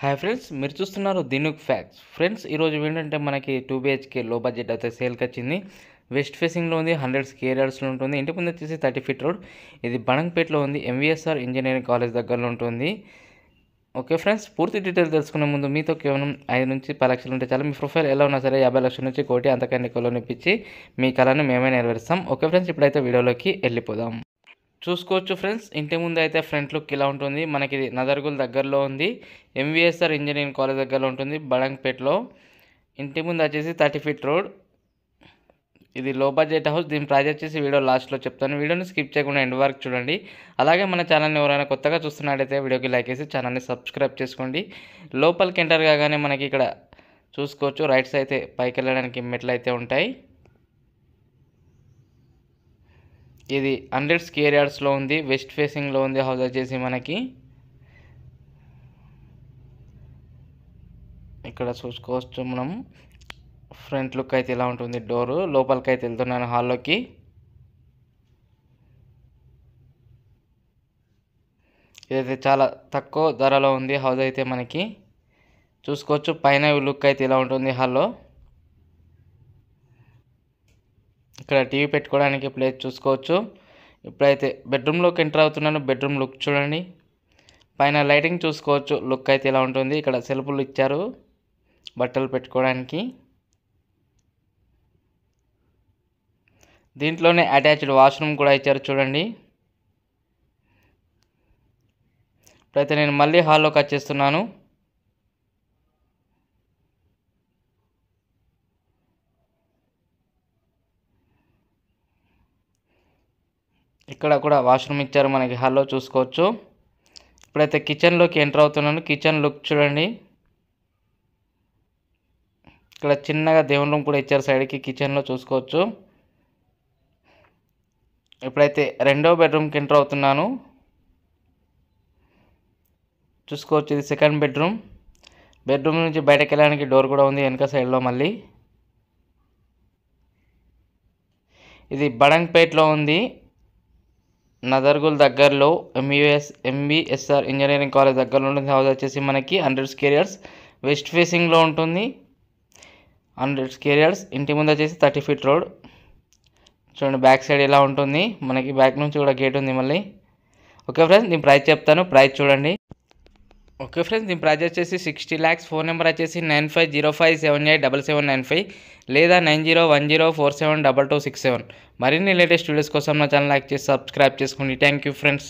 Hi friends, మీరు చూస్తున్నారు దినుక్ facts. Friends, ఈరోజు ఏంటంటే మనకి 2 BHK లో బడ్జెట్ అయితే సేల్కి వచ్చింది. వెస్ట్ ఫేసింగ్లో ఉంది, 100 స్క్వేర్ యార్డ్స్లో ఉంటుంది. ఇంటి ముందు వచ్చేసి 30 ఫీట్ రోడ్. ఇది బడంగ్పేట్లో ఉంది, ఎంవీఎస్ఆర్ ఇంజనీరింగ్ కాలేజ్ దగ్గరలో ఉంటుంది. ఓకే ఫ్రెండ్స్, పూర్తి డీటెయిల్స్ తెలుసుకునే ముందు మీతో కేవలం 5 నుంచి 10 లక్షలు ఉంటే చాలా. మీ ప్రొఫైల్ ఎలా ఉన్నా సరే 50 లక్షల నుంచి కోటి అంతకన్నా ఎక్కువలో ఇప్పించి మీ కళను మేమే నెరవేరుస్తాం. ఓకే ఫ్రెండ్స్, ఇప్పుడైతే వీడియోలోకి వెళ్ళిపోదాం. చూసుకోవచ్చు ఫ్రెండ్స్, ఇంటి ముందు అయితే ఫ్రంట్ లుక్ ఇలా ఉంటుంది. మనకి ఇది నదర్గుల్ దగ్గరలో ఉంది, ఎంవీఎస్ఆర్ ఇంజనీరింగ్ కాలేజ్ దగ్గరలో ఉంటుంది, బడంగ్పేట్లో. ఇంటి ముందు వచ్చేసి 30 ఫీట్ రోడ్. ఇది లో బడ్జెట్ హౌస్. దీని ప్రైస్ వచ్చేసి వీడియో లాస్ట్లో చెప్తాను. వీడియోని స్కిప్ చేయకుండా ఎండ్ వరకు చూడండి. అలాగే మన ఛానల్ని ఎవరైనా కొత్తగా చూస్తున్నట్టయితే వీడియోకి లైక్ చేసి ఛానల్ని సబ్స్క్రైబ్ చేసుకోండి. లోపలికి ఎంటర్ కాగానే మనకి ఇక్కడ చూసుకోవచ్చు, రైట్ సైడ్ అయితే పైకి వెళ్ళడానికి మెట్లు అయితే ఉంటాయి. ఇది 100 స్క్వేర్ యార్డ్స్లో ఉంది, వెస్ట్ ఫేసింగ్లో ఉంది హౌస్ వచ్చేసి మనకి. ఇక్కడ చూసుకోవచ్చు మనం, ఫ్రంట్ లుక్ అయితే ఇలా ఉంటుంది. డోరు లోపలికి అయితే వెళ్తున్నాను హాల్లోకి. ఇదైతే చాలా తక్కువ ధరలో ఉంది హౌస్ అయితే మనకి. చూసుకోవచ్చు, పైన లుక్ అయితే ఇలా ఉంటుంది హాల్లో. ఇక్కడ టీవీ పెట్టుకోవడానికి ప్లేస్ చూసుకోవచ్చు. ఇప్పుడైతే బెడ్రూమ్లోకి ఎంటర్ అవుతున్నాను. బెడ్రూమ్ లుక్ చూడండి. పైన లైటింగ్ చూసుకోవచ్చు, లుక్ అయితే ఇలా ఉంటుంది. ఇక్కడ సెల్ఫ్లు ఇచ్చారు బట్టలు పెట్టుకోవడానికి. దీంట్లోనే అటాచ్డ్ వాష్రూమ్ కూడా ఇచ్చారు చూడండి. ఇప్పుడైతే నేను మళ్ళీ హాల్లోకి వచ్చేస్తున్నాను. ఇక్కడ కూడా వాష్రూమ్ ఇచ్చారు మనకి హాల్లో చూసుకోవచ్చు. ఇప్పుడైతే కిచెన్లోకి ఎంటర్ అవుతున్నాను. కిచెన్ లుక్ చూడండి. ఇక్కడ చిన్నగా దేవుని రూమ్ కూడా ఇచ్చారు సైడ్కి, కిచెన్లో చూసుకోవచ్చు. ఇప్పుడైతే రెండో బెడ్రూమ్కి ఎంటర్ అవుతున్నాను. చూసుకోవచ్చు, ఇది సెకండ్ బెడ్రూమ్. బెడ్రూమ్ నుంచి బయటకు వెళ్ళడానికి డోర్ కూడా ఉంది వెనక సైడ్లో. మళ్ళీ ఇది బడంగ్పేట్లో ఉంది, నదర్గుల్ దగ్గరలో, ఎంబీఎస్ఆర్ ఇంజనీరింగ్ కాలేజ్ దగ్గరలో ఉంటుంది. హౌస్ వచ్చేసి మనకి 100 స్క్వేర్ యార్డ్స్ వెస్ట్ ఫేసింగ్లో ఉంటుంది. 100 స్క్వేర్ యార్డ్స్. ఇంటి ముందు వచ్చేసి 30 ఫీట్ రోడ్. చూడండి బ్యాక్ సైడ్ ఎలా ఉంటుంది మనకి. బ్యాక్ నుంచి కూడా గేట్ ఉంది మళ్ళీ. ఓకే ఫ్రెండ్స్, దీని ప్రైస్ చెప్తాను, ప్రైస్ చూడండి. ఓకే ఫ్రెండ్స్, దీని ప్రైస్ వచ్చేసి 60 lakhs. ఫోన్ నెంబర్ వచ్చేసి 9505787795 లేదా 9010472267. మరిన్ని లేటెస్ట్ వీడియోస్ కోసం నా ఛానల్ లైక్ చేసి సబ్స్క్రైబ్ చేసుకోండి. Thank you friends.